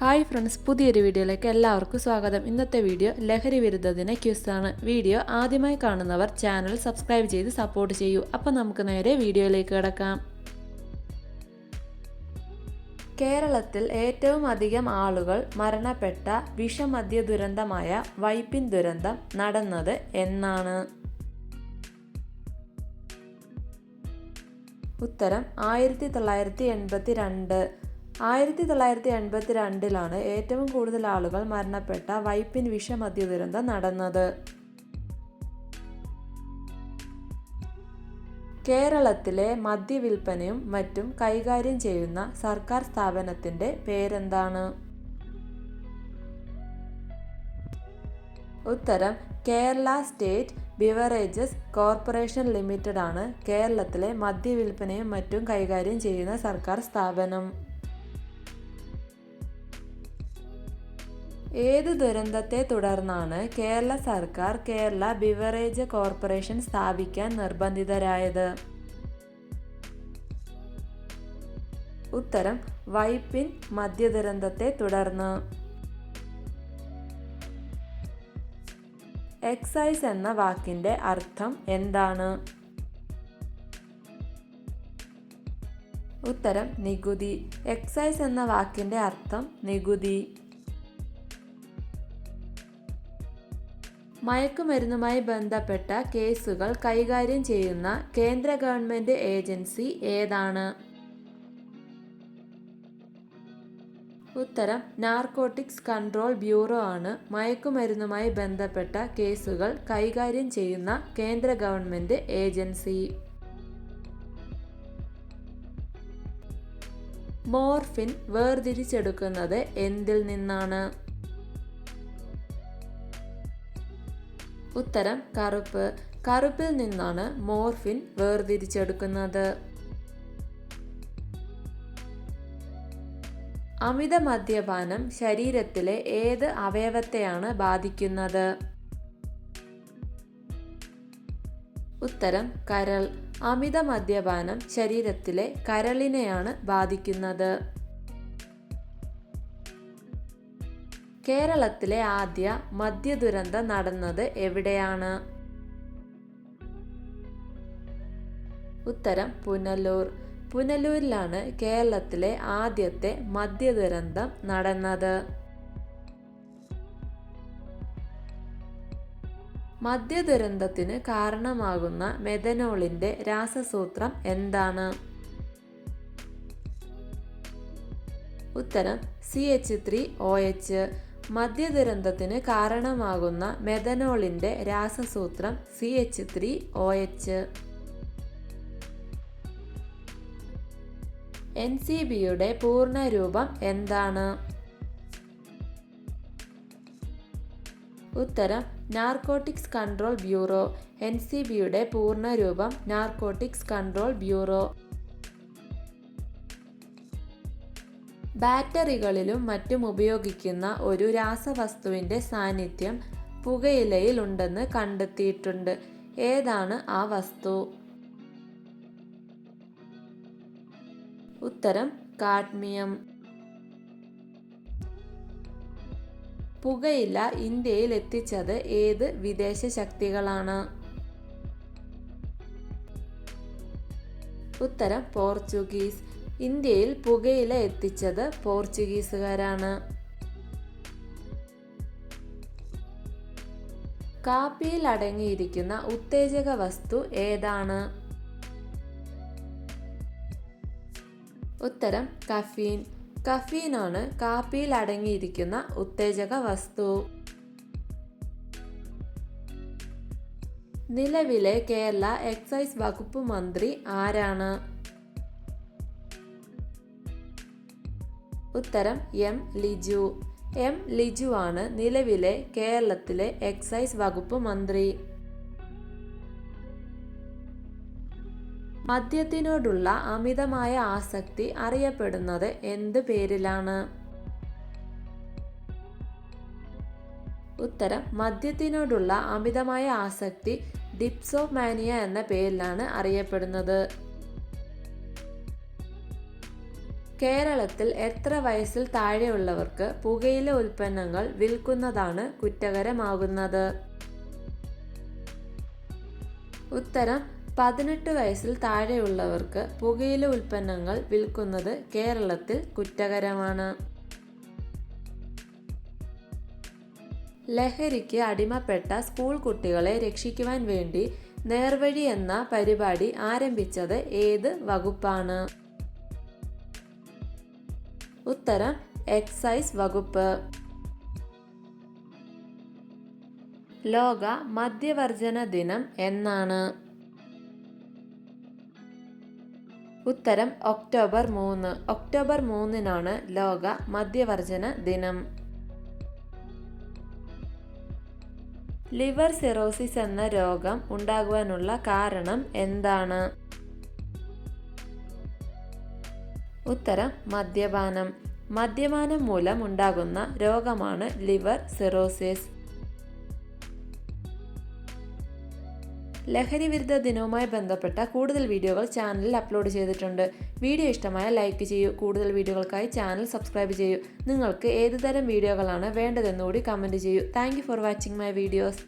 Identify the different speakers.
Speaker 1: Hi friends, പുതിയൊരു വീഡിയോയിലേക്ക് എല്ലാവർക്കും സ്വാഗതം. ഇന്നത്തെ വീഡിയോ ലഹരി വിരുദ്ധ ദിന ക്വിസാണ്. വീഡിയോ ആദ്യമായി കാണുന്നവർ ചാനൽ സബ്സ്ക്രൈബ് ചെയ്ത് സപ്പോർട്ട് ചെയ്യൂ. അപ്പോൾ നമുക്ക് നേരെ വീഡിയോയിലേക്ക് കിടക്കാം. കേരളത്തിൽ ഏറ്റവും അധികം ആളുകൾ മരണപ്പെട്ട വിഷമദ്യ ദുരന്തമായ വൈപ്പിൻ ദുരന്തം നടന്നത് എന്നാണ്? ഉത്തരം 1982. 1982 ഏറ്റവും കൂടുതൽ ആളുകൾ മരണപ്പെട്ട വൈപ്പിൻ വിഷമദ്യ ദുരന്തം നടന്നത്. കേരളത്തിലെ മദ്യവിൽപ്പനയും മറ്റും കൈകാര്യം ചെയ്യുന്ന സർക്കാർ സ്ഥാപനത്തിന്റെ പേരെന്താണ്? ഉത്തരം Kerala state beverages corporation limited ആണ് കേരളത്തിലെ മദ്യവിൽപ്പനയും മറ്റും കൈകാര്യം ചെയ്യുന്ന സർക്കാർ സ്ഥാപനം. ഏത് ദുരന്തത്തെ തുടർന്നാണ് കേരള സർക്കാർ കേരള ബിവറേജ് കോർപ്പറേഷൻ സ്ഥാപിക്കാൻ നിർബന്ധിതരായത്? ഉത്തരം വൈപ്പിൻ മദ്യദുരന്തത്തെ തുടർന്ന്. എക്സൈസ് എന്ന വാക്കിന്റെ അർത്ഥം എന്താണ്? ഉത്തരം നികുതി. എക്സൈസ് എന്ന വാക്കിന്റെ അർത്ഥം നികുതി. മയക്കുമരുന്നുമായി ബന്ധപ്പെട്ട കേസുകൾ കൈകാര്യം ചെയ്യുന്ന കേന്ദ്ര ഗവൺമെന്റ് ഏജൻസി ഏതാണ്? ഉത്തരം നാർക്കോട്ടിക്സ് കൺട്രോൾ ബ്യൂറോ ആണ് മയക്കുമരുന്നുമായി ബന്ധപ്പെട്ട കേസുകൾ കൈകാര്യം ചെയ്യുന്ന കേന്ദ്ര ഗവൺമെന്റ് ഏജൻസി. മോർഫിൻ വേർതിരിച്ചെടുക്കുന്നത് എന്തിൽ നിന്നാണ്? ഉത്തരം കറുപ്പ്. കറുപ്പിൽ നിന്നാണ് മോർഫിൻ വേർതിരിച്ചെടുക്കുന്നത്. അമിത മദ്യപാനം ശരീരത്തിലെ ഏത് അവയവത്തെയാണ് ബാധിക്കുന്നത്? ഉത്തരം കരൾ. അമിത മദ്യപാനം ശരീരത്തിലെ കരളിനെയാണ് ബാധിക്കുന്നത്. കേരളത്തിലെ ആദ്യ മദ്യദുരന്തം നടന്നത് എവിടെയാണ്? ഉത്തരം പുനലൂർ. പുനലൂരിലാണ് കേരളത്തിലെ ആദ്യത്തെ മദ്യദുരന്തം നടന്നത്. മദ്യദുരന്തത്തിന് കാരണമാകുന്ന മെഥനോളിന്റെ രാസസൂത്രം എന്താണ്? ഉത്തരം CH3OH. മദ്യദുരന്തത്തിന് കാരണമാകുന്ന മെഥനോളിന്റെ രാസസൂത്രം CH3OH. NCBയുടെ പൂർണ്ണരൂപം എന്താണ്? ഉത്തരം നാർക്കോട്ടിക്സ് കൺട്രോൾ ബ്യൂറോ. NCBയുടെ പൂർണ്ണരൂപം നാർക്കോട്ടിക്സ് കൺട്രോൾ ബ്യൂറോ. ബാറ്ററികളിലും മറ്റും ഉപയോഗിക്കുന്ന ഒരു രാസവസ്തുവിന്റെ സാന്നിധ്യം പുകയിലയിൽ ഉണ്ടെന്ന് കണ്ടെത്തിയിട്ടുണ്ട്. ഏതാണ് ആ വസ്തു? ഉത്തരം കാഡ്മിയം. പുകയില ഇന്ത്യയിൽ എത്തിച്ചത് ഏത് വിദേശ ശക്തികളാണ്? ഉത്തരം പോർച്ചുഗീസ്. ഇന്ത്യയിൽ പുകയില എത്തിച്ചത് പോർച്ചുഗീസുകാരാണ്. കാപ്പിയിൽ അടങ്ങിയിരിക്കുന്ന ഉത്തേജക വസ്തു ഏതാണ്? ഉത്തരം കഫീൻ. കഫീനാണ് കാപ്പിയിൽ അടങ്ങിയിരിക്കുന്ന ഉത്തേജക വസ്തു. നിലവിലെ കേരള എക്സൈസ് വകുപ്പ് മന്ത്രി ആരാണ്? ഉത്തരം ലിജു. ലിജു ആണ് നിലവിലെ കേരളത്തിലെ എക്സൈസ് വകുപ്പ് മന്ത്രി. മദ്യത്തിനോടുള്ള അമിതമായ ആസക്തി അറിയപ്പെടുന്നത് എന്ത് പേരിലാണ്? ഉത്തരം മദ്യത്തിനോടുള്ള അമിതമായ ആസക്തി ഡിപ്സോമാനിയ എന്ന പേരിലാണ് അറിയപ്പെടുന്നത്. കേരളത്തിൽ എത്ര വയസ്സിൽ താഴെയുള്ളവർക്ക് പുകയില ഉൽപ്പന്നങ്ങൾ വിൽക്കുന്നതാണ് കുറ്റകരമാകുന്നത്? ഉത്തരം 18 വയസ്സിൽ താഴെയുള്ളവർക്ക് പുകയില ഉൽപ്പന്നങ്ങൾ വിൽക്കുന്നത് കേരളത്തിൽ കുറ്റകരമാണ്. ലഹരിക്ക് അടിമപ്പെട്ട സ്കൂൾ കുട്ടികളെ രക്ഷിക്കുവാൻ വേണ്ടി നേർവഴി എന്ന പരിപാടി ആരംഭിച്ചത് ഏത് വകുപ്പാണ്? ഉത്തരം എക്സൈസ് വകുപ്പ്. ലോക മദ്യവർജന ദിനം എന്നാണ്? ഉത്തരം ഒക്ടോബർ 3. ഒക്ടോബർ 3-നാണ് ലോക മദ്യവർജന ദിനം. ലിവർ സിറോസിസ് എന്ന രോഗം ഉണ്ടാകുവാനുള്ള കാരണം എന്താണ്? ഉത്തരം മദ്യപാനം. മദ്യപാനം മൂലം ഉണ്ടാകുന്ന രോഗമാണ് ലിവർ സിറോസിസ്. ലഹരി വിരുദ്ധ ദിനവുമായി ബന്ധപ്പെട്ട കൂടുതൽ വീഡിയോകൾ ചാനലിൽ അപ്ലോഡ് ചെയ്തിട്ടുണ്ട്. വീഡിയോ ഇഷ്ടമായ ലൈക്ക് ചെയ്യൂ. കൂടുതൽ വീഡിയോകൾക്കായി ചാനൽ സബ്സ്ക്രൈബ് ചെയ്യൂ. നിങ്ങൾക്ക് ഏതുതരം വീഡിയോകളാണ് വേണ്ടതെന്നുകൂടി കമൻറ്റ് ചെയ്യൂ. Thank you for watching my videos.